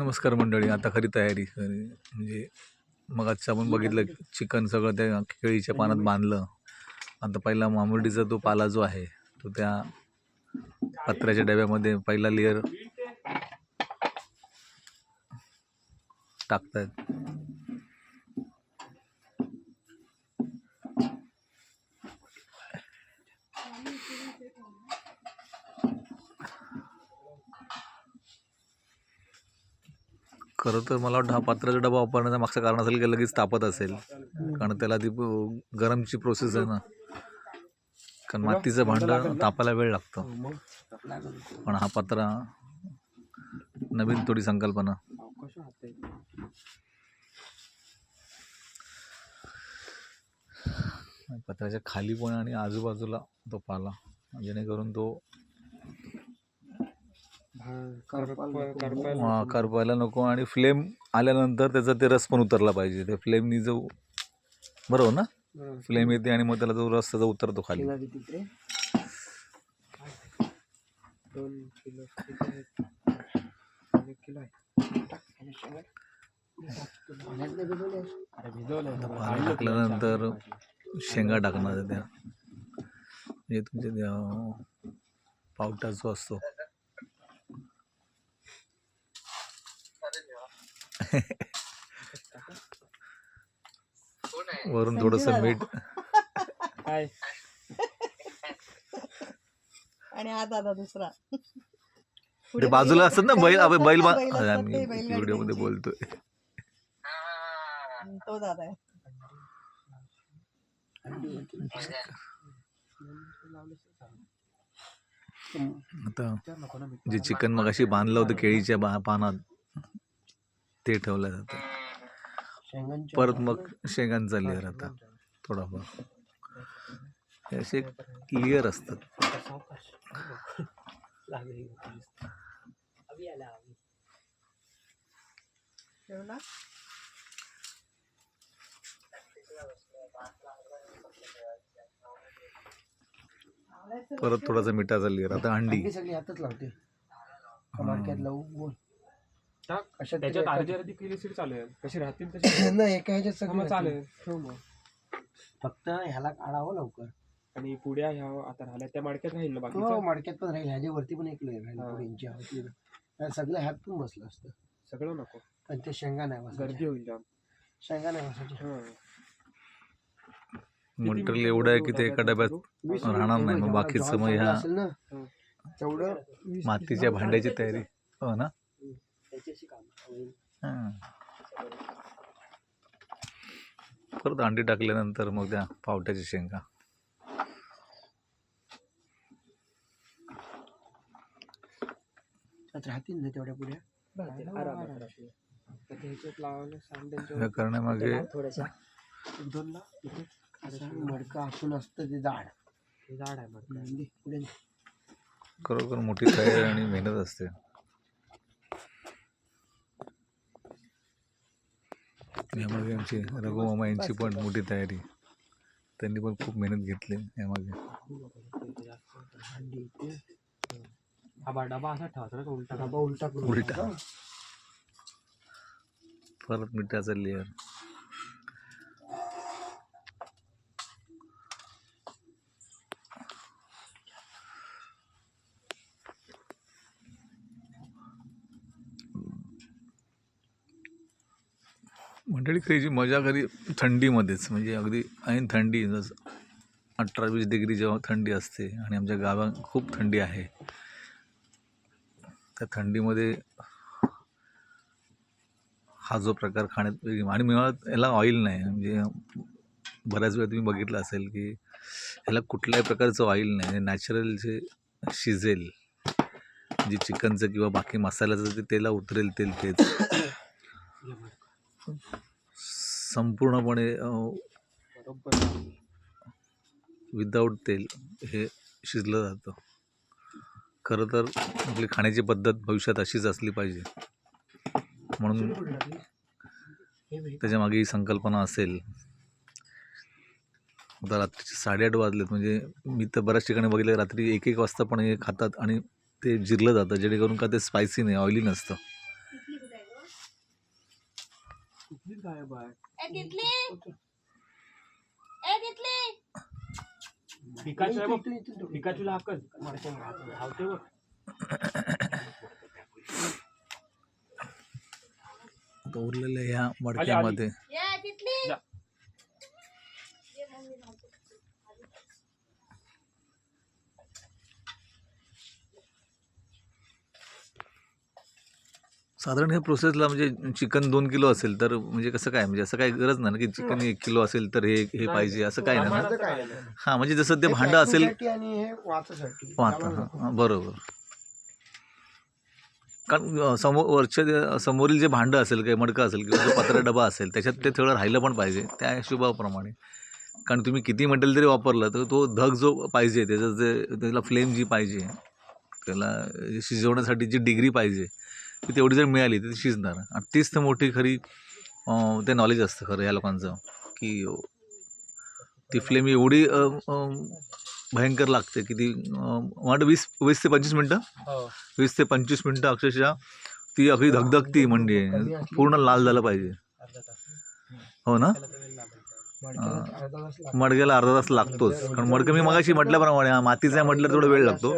नमस्कार मंडळी. आता खरी तयारी म्हणजे मग आजचं आपण बघितलं चिकन सगळं त्या केळीच्या पानात बांधलं. आता पहिला मामुरडीचा तो पाला जो आहे तो त्या पत्र्याच्या डब्यामध्ये पहिला लेअर टाकतायत. खरं तर मला वाटतं हा पत्र्याचा डबा वापरण्याचं मागचं कारण असेल की लगेच तापत असेल, कारण त्याला ती गरमची प्रोसेस आहे ना. कारण मातीचं भांडं तापायला वेळ लागतो, पण हा पत्रा नवीन थोडी संकल्पना. पत्र्याच्या खाली पण आणि आजूबाजूला तो पाला, जेणेकरून तो करपायला नको आणि फ्लेम आल्यानंतर त्याचा ते रस पण उतरला पाहिजे. त्या फ्लेमनी जो बरोबर ना फ्लेम येते आणि मग त्याला जो रस त्याचा उतरतो खाली. पाणी टाकल्यानंतर शेंगा टाकणार त्या, म्हणजे तुमचे पावटा जो असतो वरून थोडस मीठ आणि आता दुसरा ते बाजूला असतात ना बैल. आम्ही व्हिडिओ मध्ये बोलतोय तो दादा आहे. आता जे चिकन मगाशी बांधलं होतं केळीच्या पानात ते ठेवलं जातं. परत मग शेंगांचा लेअर. आता थोडाफार हे असे लेअर असतात. परत थोडासा मिठाचा लेअर. आता अंडी सगळी हातच लावते मार्केट लावू बोल अशा त्याच्यात अर्धी अर्धी केली सीट चालेल, कशी राहतील तशी नाही एका ह्याच्यात सगळं चालेल. ठेव मग फक्त ह्याला काढावं लवकर. आणि पुढ्या ह्या आता राहिल्या त्या मार्केट राहील ना बाकी मार्केट पण राहील. ह्याच्या वरती पण एक लेअर राहील पुढींची हवं सगळं ह्यात पण बसलं असतं. सगळं नको, पण ते शेंगा नाही बस गर्दी होईल जाम. शेंगा नाही बसायची. मटेरियल एवढं आहे की ते एका डब्यात राहणार नाही. मग बाकीचं मग ह्या असेल ना तेवढं मातीच्या भांड्याची तयारी. हो ना. परत अंडी टाकल्यानंतर मग त्या पावट्याच्या शेंगा. राहतील ना तेवढ्या पुढे करण्यामागे मडकं आखून असतं ते झाड आहे पुढे खरोखर मोठी तयारी आणि मेहनत असते. यामागे आमची रघुमामा यांची पण मोठी तयारी. त्यांनी पण खूप मेहनत घेतली यामागे. डबा असा ठेवायचा उलटा. परत मिठाचा लेअर. मंडळी खायची मजा कधी थंडीमध्येच, म्हणजे अगदी ऐन थंडी, जसं 18-20 डिग्री जेव्हा थंडी असते आणि आमच्या गावात खूप थंडी आहे. त्या थंडीमध्ये हा जो प्रकार खाण्यात वेगळी. आणि मुळात याला ऑइल नाही. म्हणजे बऱ्याच वेळा तुम्ही बघितलं असेल की याला कुठल्याही प्रकारचं ऑइल नाही. नॅचरल जे शिजेल, जे चिकनचं किंवा बाकी मसाल्याचं ते तेला उतरेल तेल तेच संपूर्णपणे विदाऊट तेल हे शिजलं जातं. खरं तर आपली खाण्याची पद्धत भविष्यात अशीच असली पाहिजे, म्हणून त्याच्यामागे ही संकल्पना असेल. आता रात्रीचे 8:30 वाजलेत. म्हणजे मी तर बऱ्याच ठिकाणी बघितलं रात्री 1-1 वाजता पण हे खातात आणि ते जिरलं जातं, जेणेकरून का ते स्पायसी नाही, ऑइली नसतं. कुठलीच गायब आहे. पिकाची आहे बघ. पिकाचूला हाकल धावते बघ. आता उरलेल्या ह्या मडक्यामध्ये जा. साधारण हे प्रोसेसला म्हणजे चिकन 2 किलो असेल तर म्हणजे कसं काय म्हणजे असं काही गरज नाही ना की चिकन 1 किलो असेल तर हे पाहिजे असं काय नाही ना. असं काय नाही. हां म्हणजे जसं ते हे भांडं असेल packing साठी आणि हे वाचासाठी वाहतं. त्याला हां बरोबर. कारण समोरील जे भांडं असेल काही मडकं असेल किंवा जो पत्रा डबा असेल त्याच्यात ते थोडं राहिलं पण पाहिजे त्या हिशोबाप्रमाणे. कारण तुम्ही किती मटेरियल जरी वापरलं तर तो धग जो पाहिजे त्याचं जे त्याला फ्लेम जी पाहिजे त्याला शिजवण्यासाठी जी डिग्री पाहिजे ती तेवढी जर मिळाली तर ती शिजणार. आणि तीच तर मोठी खरी ते नॉलेज असतं खरं ह्या लोकांचं की ती फ्लेम एवढी भयंकर लागते की ती वाट 20 ते 25 मिनटं 20 ते 25 मिनटं अक्षरशः ती अगदी धगधगती म्हणजे पूर्ण लाल झालं पाहिजे. हो ना. मडक्याला अर्धा तास लागतोच कारण मडकं मी मगाशी म्हटल्याप्रमाणे मातीचं आहे म्हटलं थोडा वेळ लागतो.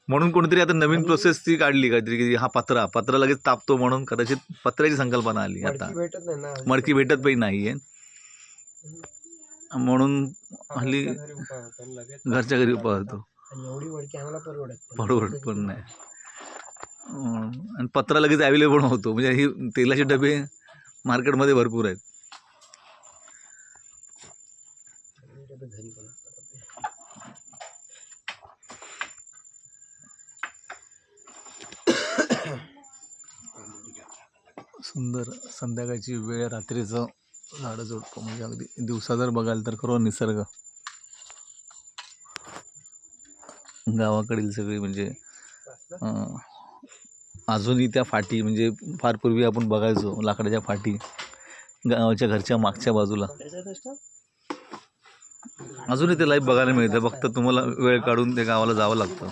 म्हणून कोणीतरी आता नवीन प्रोसेस ती काढली काहीतरी की हा पत्रा लगेच तापतो म्हणून कदाचित पत्र्याची संकल्पना आली आता. भेटत नाही ना. मडकी भेटत पण नाही आहे म्हणून हल्ली घरच्या घरी उपाय होतो. आणि एवढी मडकी आम्हाला परवडत पण नाही. आणि पत्रा लगेच अवेलेबल होतो म्हणजे ही तेलाचे डबे मार्केटमध्ये भरपूर आहेत. घरी पण सुंदर संध्याकाळची वेळ रात्रीचं झाडं झुडपं म्हणजे अगदी दिवसा जर बघाल तर खरं निसर्ग गावाकडील सगळी म्हणजे अजूनही त्या फाटी म्हणजे फार पूर्वी आपण बघायचो लाकडाच्या फाटी गावाच्या घरच्या मागच्या बाजूला अजूनही ते लाईफ बघायला मिळतं. फक्त तुम्हाला वेळ काढून त्या गावाला जावं लागतं.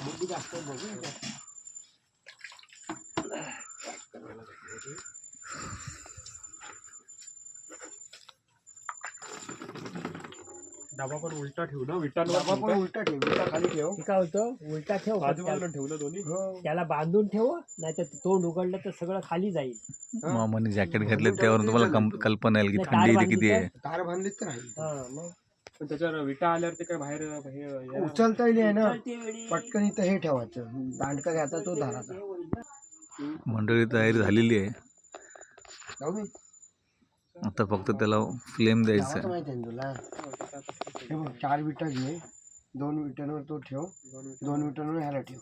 डबा पण उलटा ठेवू ना डबा विटांवर पण उलटा ठेव, विटा खाली ठेव. ते काय होतं उलटा ठेव बाजूबाजूला ठेवलं दोन्ही. त्याला बांधून ठेव नाही तर तोंड उघडलं तर सगळं खाली जाईल. मामाने जॅकेट घातले त्यावर तुम्हाला कल्पना येईल की नाही, थंडी तार इथे किती आहे. तार बांधलीत तर राहील. मग पण त्याच्यावर विटा आल्यावर ते काय बाहेर हे उचलता येईल ना. ते वेळी पटकन इथं हे ठेवायचं दांडका घ्यायचा तो धाराचा. मंडळी तयारी झालेली आहे. जाऊ दे. आता फक्त त्याला फ्लेम द्यायचा लावायचं आहे. माहिती आहे ना तुला. हे बघ 4 विटा घे, 2 विटांवर तो ठेव, 2 विटांवर ह्याला ठेव.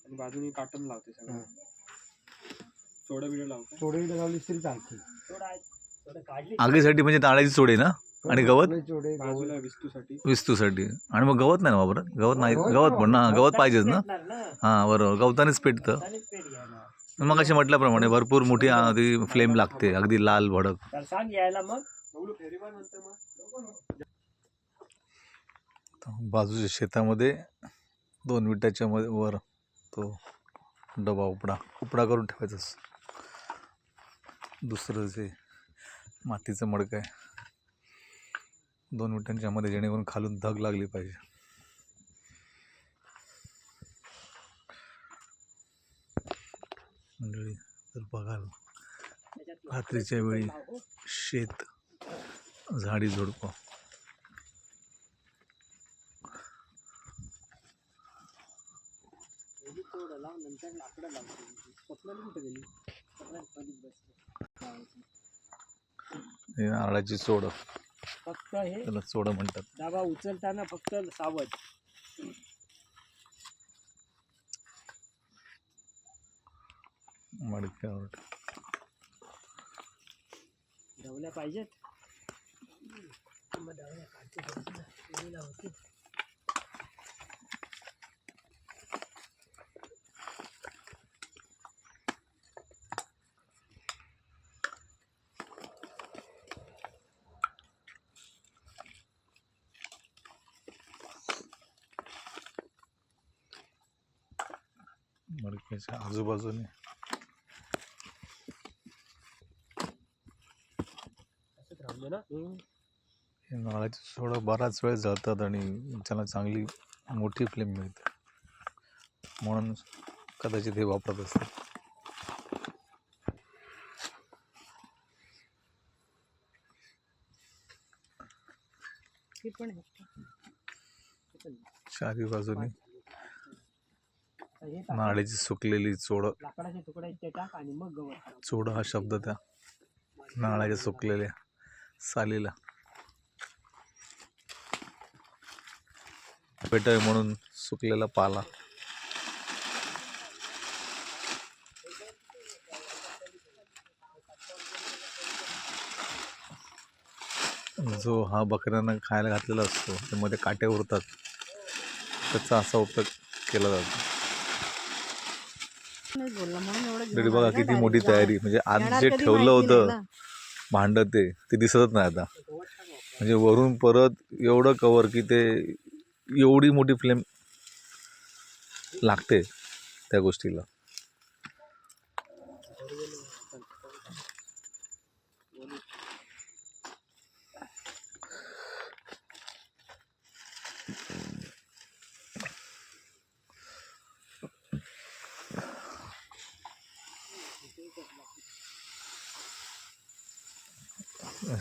आणि बाजूनी काटून लावते सगळं. सोडा बिडा लावते. चोडे लावली तरी चालते. थोडं काढली आगीसाठी म्हणजे तांदळाची चोडी ना आणि गवत चोडे बाजूला विस्तूसाठी. विस्तूसाठी. आणि मग गवत नाही ना वापरत. गवत नाही. गवत पण ना गवत पाहिजेच ना. हां बरोबर गवतानेच पेटतं. पेट घ्यायला मग अशी म्हटल्याप्रमाणे भरपूर मोठी ती फ्लेम लागते अगदी लाल भडक. तर सांग यायला मग फेरीमान नंतर मग बाजूच्या शेतामध्ये 2 विटाच्या वर तो डबा उपडा करून ठेवायचा. दुसरं जे मातीचं मडकं आहे 2 विटांच्या मध्ये जेणेकरून खालून धग लागली पाहिजे. मंडळी जर बघाल रात्रीच्या वेळी शेत झाडी झुडपं नंतर लाकडं लावतो. स्वप्नाली कुठे गेली? हे नारळाची चोड फक्त हे त्याला चोड म्हणतात. डबा उचलताना फक्त सावध. मडक्यावर ढवल्या पाहिजेत. मडक्याच्या आजूबाजूने आहे ना. हे नारळाचे सोडं बराच वेळ जळतात आणि त्याला चांगली मोठी फ्लेम मिळते, म्हणून कदाचित हे वापरत असतात. हे पण आहे. चारी बाजूनी हे टाक. नारळाची सुकलेली चोडं. लाकडाचे तुकडे आहेत ते टाक आणि मग गवत टाक. चोडं हा शब्द त्या नारळाच्या सुकलेल्या सालीला पेटय म्हणून सुकलेला पाला. जो हा बकऱ्यांना खायला घातलेला असतो, त्यामध्ये काटे उरतात, त्याचा असा उपयोग केला जातो. नाही बोलला म्हणून एवढं तरी घेऊन बघा आले ना किती direct मोठी जाऊन. तयारी. म्हणजे आज येणार जे कधी ठेवलं माहिती नाही होतं ना. भांड ते दिसतच नाही आता. म्हणजे वरून परत एवढं कवर की ते एवढी मोठी फ्लेम लागते त्या गोष्टीला.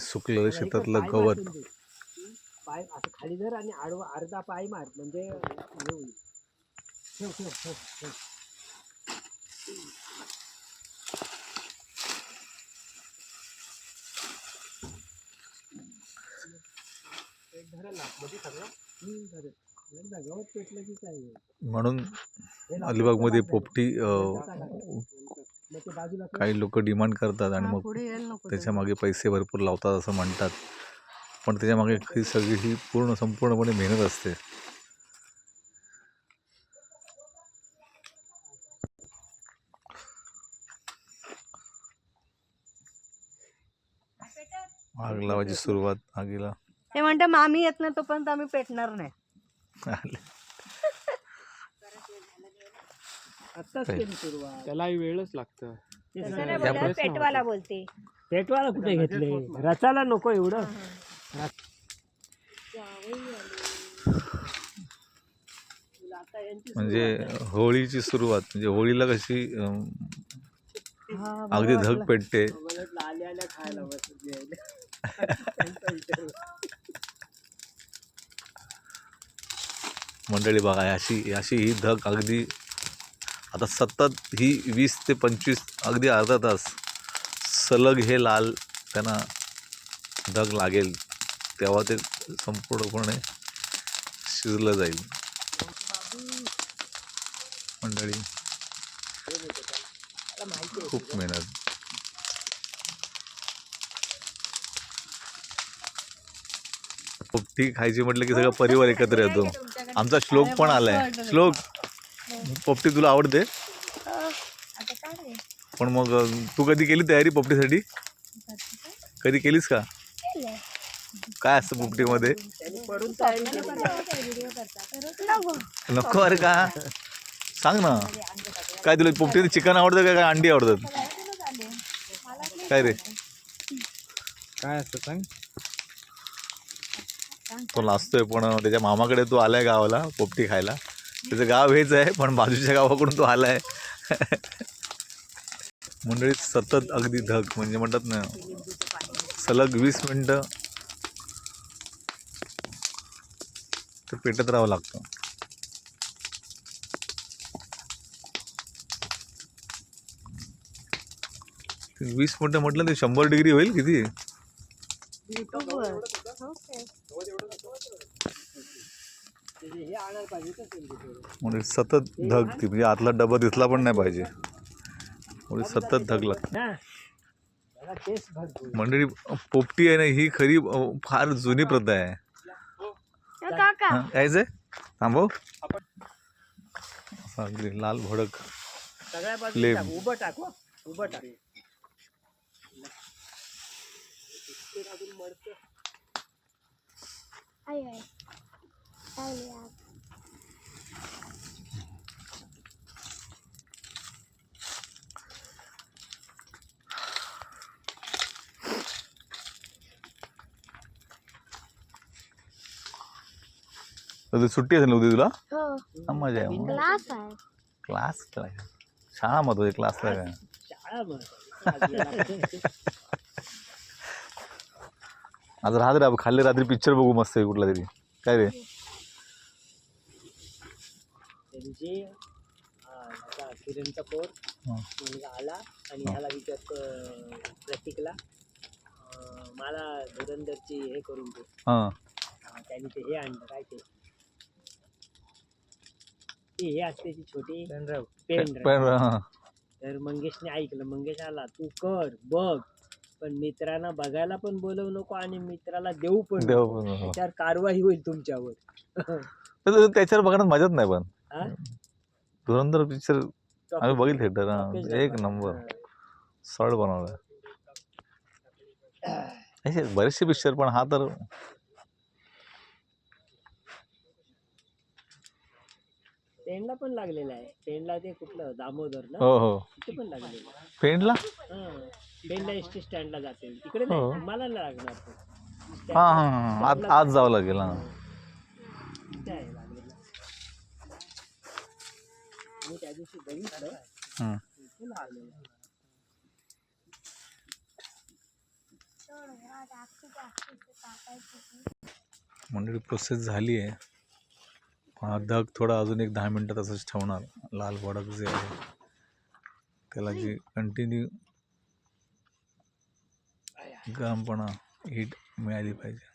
सुकलेलं आता हे कर, शेतातलं पाय गवत. मार तू. पाय असं खाली धर आणि आडवा अर्धा पाय मार म्हणजे हे होईल. ठेव ठेव ठेव ठेव. एक धरेल ना मध्ये सगळं. धरेल. एकदा गवत पेटलं की काय होईल? म्हणून हे लाव, अलिबागमध्ये लाव, पोपटी मग ते बाजूला कर. काही लोक डिमांड करतात आणि हा, मग पुढे यायला नको त्याच्या मागे पैसे भरपूर लावतात असं म्हणतात, पण त्याच्या मागे ही सगळी ही संपूर्णपणे मेहनत असते. आग लावायची सुरुवात आगीला. ते म्हणते मामी येत नाही तोपर्यंत आम्ही पेटणार नाही. आत्ताच केली सुरुवात. त्यालाही वेळच लागतं. ते तसं सगळं नाही या बोलत, पेटवाला बोलते. पेटवाला कुठे घेतले? रचाला नको एवढं. म्हणजे होळीची सुरुवात म्हणजे होळीला कशी हा, अगदी बरं धग वाटलं. पेटते. आल्या आल्या खायला बसले. मंडळी बघा, अशी अशी ही धग अगदी आता सतत ही 20 ते 25 अगदी अर्धा तास सलग हे लाल त्यांना धग लागेल, तेव्हा ते संपूर्णपणे शिजलं जाईल. मंडळी खूप मेहनत. पोपटी खायची म्हटलं की सगळं परिवार एकत्र येतो. आमचा श्लोक पण आलाय. श्लोक, पोपटी तुला आवडते? पण मग तू कधी केली तयारी पोपटीसाठी? कधी केलीस का? काय असतं पोपटीमध्ये? नको अरे का सांग ना, काय तुला पोपटी चिकन आवडतं का काय अंडी आवडतात? काय रे काय असतं सांग. तो लाजतोय, पण त्याच्या मामाकडे तो आलाय गावाला पोपटी खायला. त्याचं गाव हेच आहे, पण बाजूच्या गावाकडून तो आलाय. मंडळी सतत अगदी धग म्हणजे म्हणतात ना, सलग 20 मिनटं ते पेटत राहावं लागतं. 20 मिनटं म्हटलं ते 100 डिग्री होईल किती? युट्यूबवर. हे आणायला पाहिजे तर तेल तिथे. म्हणजे सतत धग ती, म्हणजे आतला डबा दिसला पण नाही पाहिजे, म्हणजे सतत धग लागते. ना त्याला टेस्ट भरपूर. मंडळी पोपटी आहे ना, ही खरी फार जुनी प्रथा आहे. काका यायचंय थांबव. असा अगदी लाल भडक सगळ्या बाजूला फ्लेम. टाक. उभं टाक हो. उभं टाक. उद्या सुट्टी असेल ना उद्या तुला हो हा, मजा आहे मग. क्लास आहे क्लास काय शाळा महत्वाची क्लासला काय शाळा महत्वाची. आज राहत रे आपण खाल्ले रात्री पिक्चर बघू मस्त आहे कुठला तरी काय रे त्यांची आता किरणचा पोर हा. मुलगा आला आणि ह्याला विचारतो प्रतीकला मला धुरंधरची हे करून दे. हां त्यांनी ते हे आणलं काय ते हे असते ती छोटी पेन पण हां तर मंगेशने ऐकलं. मंगेश आला तू कर बघ पण मित्रांना बघायला पण बोलवू नको आणि मित्राला देऊ पण नको. देव पण त्याच्यावर कारवाई होईल तुमच्यावर. त्याच्यावर बघण्यात मजाच नाही पण हा? धुरंधर पिक्चर आम्ही बघितलं थिएटर हा एक नंबर सॉल्ट बनवला असे बरेचसे पिक्चर पण हा तर ट्रेनला पण लागलेला आहे. ट्रेनला ते कुठलं दामोदर ना हो हो तिथे पण लागलेलं आहे. पेंडला ट्रेनला एस टी स्टँडला जाते तिकडे हो. नाही मला लागणार तो. हा हा हा आज आज जावं लागेल हा तिथे आहे लागलेलं. मी त्या दिवशी बघितलं हम्म. तिथे लागलेलं आहे. मंडळी प्रोसेस झाली आहे हा धग थोडा अजून एक 10 मिनटं तसंच ठेवणार लाल भडक जे आहे त्याला जी कंटिन्यू गरमपणा हीट मिळाली पाहिजे.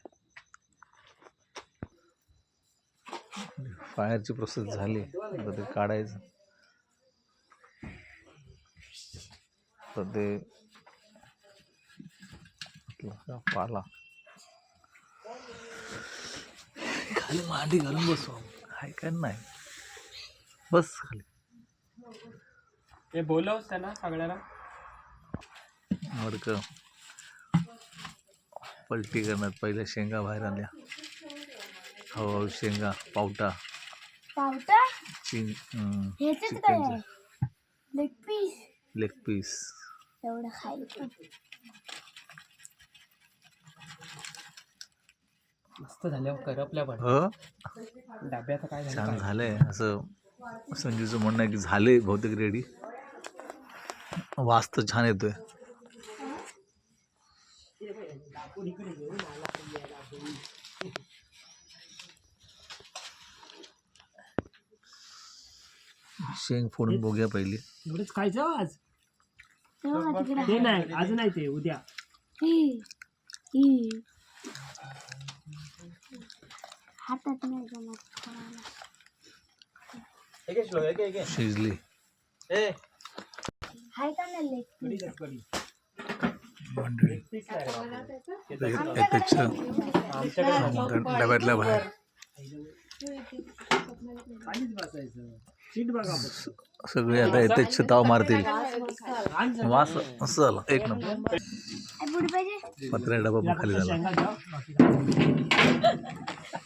फायरची प्रोसेस झाली आता ते काढायचं तर ते पाला खाली मांडी घालून बसू काय काय नाही बस खाली ते बोलवस त्यांना सगळ्याला मडक पलटी करण्यात पहिल्या शेंगा बाहेर आल्या हळूहळू शेंगा पावटा पावटा चिकनचं काय लेग पीस लेग पीस एवढं खायचं मस्त झाल्यावर करपल्या पण हो डब्याचं काय झालं छान झालंय असं संजूचं म्हणणं आहे की झाले बहुतेक रेडी वास तर छान येतोय शेंग फोडून बघूया पहिली एवढंच खायचं आज ते नाही आज नाही ते उद्या हातात नाही जमत शिजली हाय का नाही लेग पीस मंडळी त्याच्या डब्यातल्या बाहेर सीट बघा सगळे आता येतेच ताव मारतील वास असं झाला एक नंबर बुडी पाहिजे पत्र्या डबा पण खाली झाला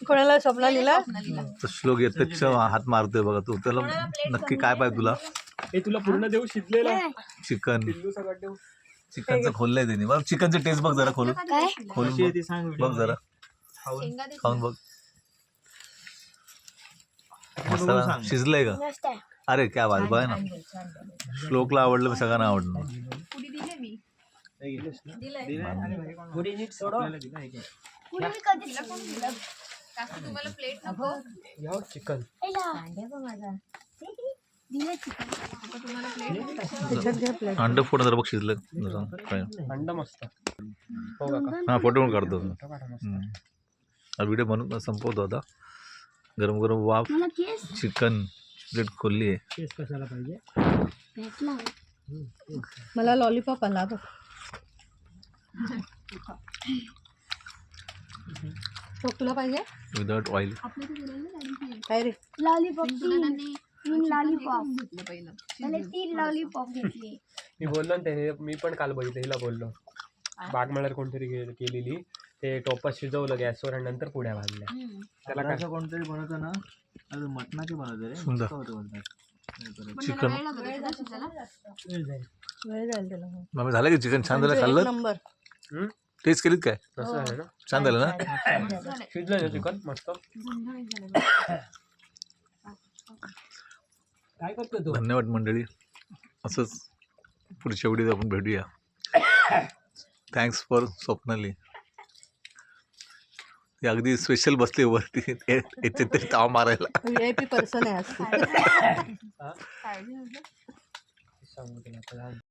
कोणाला स्वप्ना लिहिला तर श्लोक येतेच हात मारतोय बघा तू त्याला नक्की काय पाहिजे तुला हे तुला पूर्ण देऊ शिजलेला चिकन पिल्लू सगळं देऊ चिकनचं खोललंय त्यांनी बघ चिकनचं टेस्ट बघ जरा खोलून खोलून बघ. ते सांग बघ जरा खाऊन बघ मसाला शिजलंय का मस्त आहे अरे क्या बात बघ ना श्लोकला आवडलं सगळ्यांना आवडलं पुढे नीट सोडव पुढे मी कधीच चिकन दिलं चिकन अंड फोडून जरा बघ शिजलं जरा काय. अंड मस्त हो काका हा फोटो पण काढतो फोटो काढा मस्त. व्हिडिओ बनवून संपवतो आता गरम गरम वाफ मला केस चिकन प्लेट खोलली आहे केस कशाला पाहिजे भेटला मला लॉलीपॉप आला बघ तुला पाहिजे विदाउट ऑइल काय रे लॉलीपॉप तीन लॉलीपॉप मला 3 लॉलीपॉप घेतली मी बोललो ना त्याने मी पण काल बघितलं हिला बोललो बागमळ्यावर कोणतरी केलेली ते टोपात शिजवलं गॅसवर आणि नंतर पुड्या भाजल्या त्याला काय कोणतरी बनवतं ना मटणाचे बनवतं सुंदर चिकन वेळ जाईल त्याला मग झालं की चिकन छान झालं खाल्लं नंबर टेस्ट केलीत काय? कसं झालं ना छान झालं ना? शिजलं ना चिकन मस्त. काय करतो तू? धन्यवाद मंडळी. असंच पुढच्या व्हिडिओत आपण भेटूया. Thanks for Swapnali. ती अगदी स्पेशल बसली वरती याच्यात तरी ताव मारायला. VIP पर्सन आहे आज तू. सांगू तुला आता.